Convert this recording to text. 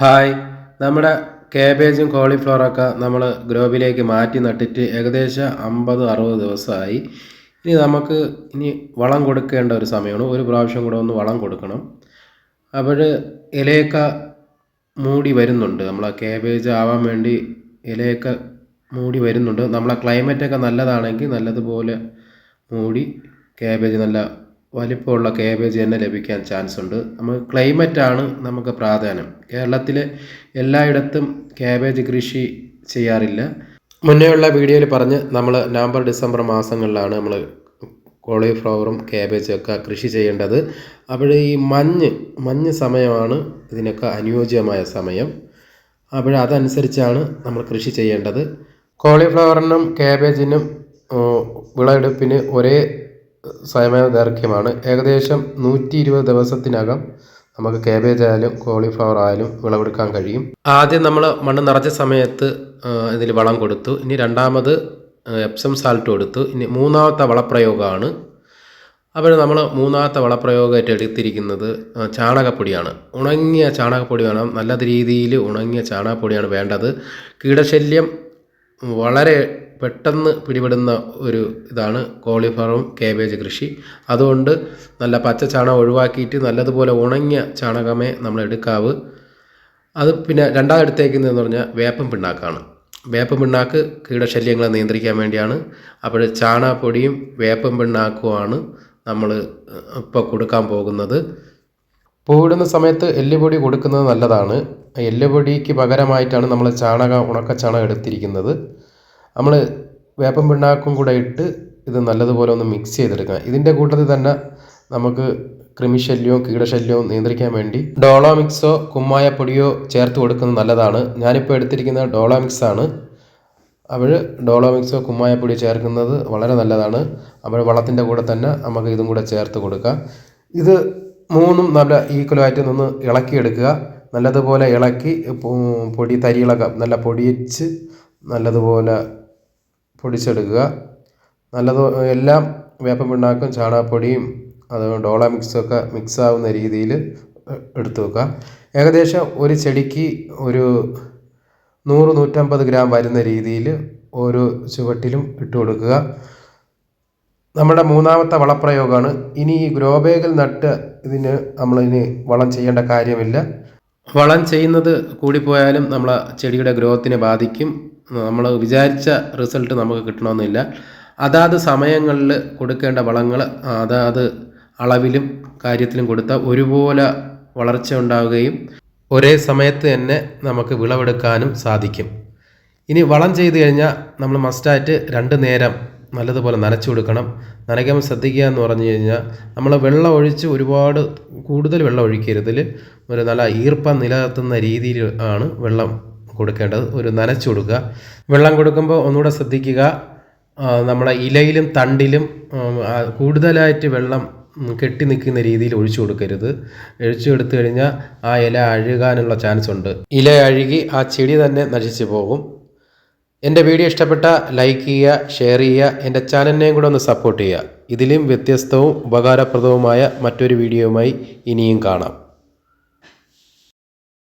Hi, നമ്മുടെ കാബേജും കോളിഫ്ലവറൊക്കെ നമ്മൾ ഗ്രോബിലേക്ക് മാറ്റി നട്ടിട്ട് ഏകദേശം 50-60 ദിവസമായി. ഇനി വളം കൊടുക്കേണ്ട ഒരു സമയമാണ്. ഒരു പ്രാവശ്യം കൂടെ ഒന്ന് വളം കൊടുക്കണം. അപ്പോൾ ഇലയൊക്കെ മൂടി വരുന്നുണ്ട്. നമ്മളെ കാബേജ് ആവാൻ വേണ്ടി ഇലയൊക്കെ മൂടി വരുന്നുണ്ട്. നമ്മളെ ക്ലൈമറ്റൊക്കെ നല്ലതാണെങ്കിൽ നല്ലതുപോലെ മൂടി കാബേജ് നല്ല വലിപ്പമുള്ള കാബേജ് തന്നെ ലഭിക്കാൻ ചാൻസ് ഉണ്ട്. ക്ലൈമറ്റാണ് നമുക്ക് പ്രാധാന്യം. കേരളത്തിലെ എല്ലായിടത്തും കാബേജ് കൃഷി ചെയ്യാറില്ല. മുന്നേയുള്ള വീഡിയോയിൽ പറഞ്ഞ് നമ്മൾ നവംബർ ഡിസംബർ മാസങ്ങളിലാണ് നമ്മൾ കോളിഫ്ലവറും കാബേജും ഒക്കെ കൃഷി ചെയ്യേണ്ടത്. അപ്പോൾ ഈ മഞ്ഞ് സമയമാണ് ഇതിനൊക്കെ അനുയോജ്യമായ സമയം. അപ്പോൾ അതനുസരിച്ചാണ് നമ്മൾ കൃഷി ചെയ്യേണ്ടത്. കോളിഫ്ലവറിനും കാബേജിനും വിളവെടുപ്പിന് ഒരേ സമയദൈർഘ്യമാണ്. ഏകദേശം 120 ദിവസത്തിനകം നമുക്ക് കാബേജ് ആയാലും കോളിഫ്ലവർ ആയാലും വിളവെടുക്കാൻ കഴിയും. ആദ്യം നമ്മൾ മണ്ണ് നിറച്ച സമയത്ത് ഇതിൽ വളം കൊടുത്തു. ഇനി രണ്ടാമത് എപ്സം സാൾട്ട് കൊടുത്തു. ഇനി മൂന്നാമത്തെ വളപ്രയോഗമാണ്. അപ്പോൾ നമ്മൾ മൂന്നാമത്തെ വളപ്രയോഗമായിട്ട് എടുത്തിരിക്കുന്നത് ചാണകപ്പൊടിയാണ്. ഉണങ്ങിയ ചാണകപ്പൊടി വേണം. നല്ല രീതിയിൽ ഉണങ്ങിയ ചാണകപ്പൊടിയാണ് വേണ്ടത്. കീടശല്യം വളരെ പെട്ടെന്ന് പിടിപെടുന്ന ഒരു ഇതാണ് കോളിഫ്ലവറും കാബേജ് കൃഷി. അതുകൊണ്ട് നല്ല പച്ച ചാണകം ഒഴിവാക്കിയിട്ട് നല്ലതുപോലെ ഉണങ്ങിയ ചാണകമേ നമ്മൾ എടുക്കാവൂ. അത് പിന്നെ രണ്ടാമത് എടുത്തേക്കുന്നതെന്ന് പറഞ്ഞാൽ വേപ്പൻ പിണ്ണാക്കാണ്. വേപ്പൻ പിണ്ണാക്ക് കീടശല്യങ്ങളെ നിയന്ത്രിക്കാൻ വേണ്ടിയാണ്. അപ്പോൾ ചാണകപ്പൊടിയും വേപ്പൻ പിണ്ണാക്കുമാണ് നമ്മൾ ഇപ്പോൾ കൊടുക്കാൻ പോകുന്നത്. പൂവിടുന്ന സമയത്ത് എല്ലുപൊടി കൊടുക്കുന്നത് നല്ലതാണ്. എല്ലുപൊടിക്ക് പകരമായിട്ടാണ് നമ്മൾ ഉണക്ക ചാണകം എടുത്തിരിക്കുന്നത്. നമ്മൾ വേപ്പൻ പിണ്ണാക്കും കൂടെ ഇട്ട് ഇത് നല്ലതുപോലെ ഒന്ന് മിക്സ് ചെയ്തെടുക്കുക. ഇതിൻ്റെ കൂട്ടത്തിൽ തന്നെ നമുക്ക് കൃമിശല്യവും കീടശല്യവും നിയന്ത്രിക്കാൻ വേണ്ടി ഡോളോമിക്സോ കുമ്മായപ്പൊടിയോ ചേർത്ത് കൊടുക്കുന്നത് നല്ലതാണ്. ഞാനിപ്പോൾ എടുത്തിരിക്കുന്നത് ഡോളോമിക്സാണ്. അപ്പോൾ ഡോളോമിക്സോ കുമ്മായപ്പൊടി ചേർക്കുന്നത് വളരെ നല്ലതാണ്. അപ്പോൾ വളത്തിൻ്റെ കൂടെ തന്നെ നമുക്ക് ഇതും കൂടെ ചേർത്ത് കൊടുക്കാം. ഇത് മൂന്നും നല്ല ഈക്വലായിട്ട് ഒന്ന് ഇളക്കിയെടുക്കുക. നല്ലതുപോലെ ഇളക്കി തരികളൊക്കെ നല്ല പൊടിച്ച് നല്ലതുപോലെ പൊടിച്ചെടുക്കുക. എല്ലാം വേപ്പൻ പിണ്ണാക്കും ചാണകപ്പൊടിയും അത് ഡോളോമിക്സൊക്കെ മിക്സ് ആവുന്ന രീതിയിൽ എടുത്തു വെക്കുക. ഏകദേശം ഒരു ചെടിക്ക് ഒരു 100-150 ഗ്രാം വരുന്ന രീതിയിൽ ഓരോ ചുവട്ടിലും ഇട്ട് കൊടുക്കുക. നമ്മുടെ മൂന്നാമത്തെ വളപ്രയോഗമാണ്. ഇനി ഈ ഗ്രോ ബാഗിൽ നട്ട് ഇതിന് നമ്മളിനി വളം ചെയ്യേണ്ട കാര്യമില്ല. വളം ചെയ്യുന്നത് കൂടിപ്പോയാലും നമ്മളെ ചെടിയുടെ ഗ്രോത്തിനെ ബാധിക്കും. നമ്മൾ വിചാരിച്ച റിസൾട്ട് നമുക്ക് കിട്ടണമെന്നില്ല. അതാത് സമയങ്ങളിൽ കൊടുക്കേണ്ട വളങ്ങൾ അതാത് അളവിലും കാര്യത്തിലും കൊടുത്താൽ ഒരുപോലെ വളർച്ച ഉണ്ടാവുകയും ഒരേ സമയത്ത് തന്നെ നമുക്ക് വിളവെടുക്കാനും സാധിക്കും. ഇനി വളം ചെയ്ത് കഴിഞ്ഞാൽ നമ്മൾ മസ്റ്റായിട്ട് 2 നേരം നല്ലതുപോലെ നനച്ചു കൊടുക്കണം. നനയ്ക്കുമ്പോൾ ശ്രദ്ധിക്കുക എന്ന് പറഞ്ഞു കഴിഞ്ഞാൽ നമ്മൾ വെള്ളം ഒഴിച്ച് ഒരുപാട് കൂടുതൽ വെള്ളം ഒഴിക്കരുത്. ഒരു നല്ല ഈർപ്പം നിലനിർത്തുന്ന രീതിയിൽ ആണ് വെള്ളം കൊടുക്കേണ്ടത്. ഒരു നനച്ചു കൊടുക്കുക. വെള്ളം കൊടുക്കുമ്പോൾ ഒന്നുകൂടെ ശ്രദ്ധിക്കുക, നമ്മളെ ഇലയിലും തണ്ടിലും കൂടുതലായിട്ട് വെള്ളം കെട്ടി നിൽക്കുന്ന രീതിയിൽ ഒഴിച്ചു കൊടുക്കരുത്. ഒഴിച്ചു കൊടുത്തു കഴിഞ്ഞാൽ ആ ഇല അഴുകാനുള്ള ചാൻസ് ഉണ്ട്. ഇല അഴുകി ആ ചെടി തന്നെ നശിച്ചു പോകും. എൻ്റെ വീഡിയോ ഇഷ്ടപ്പെട്ട ലൈക്ക് ചെയ്യുക, ഷെയർ ചെയ്യുക, എൻ്റെ ചാനലിനെയും കൂടെ ഒന്ന് സപ്പോർട്ട് ചെയ്യുക. ഇതിലും വ്യത്യസ്തവും ഉപകാരപ്രദവുമായ മറ്റൊരു വീഡിയോയുമായി ഇനിയും കാണാം.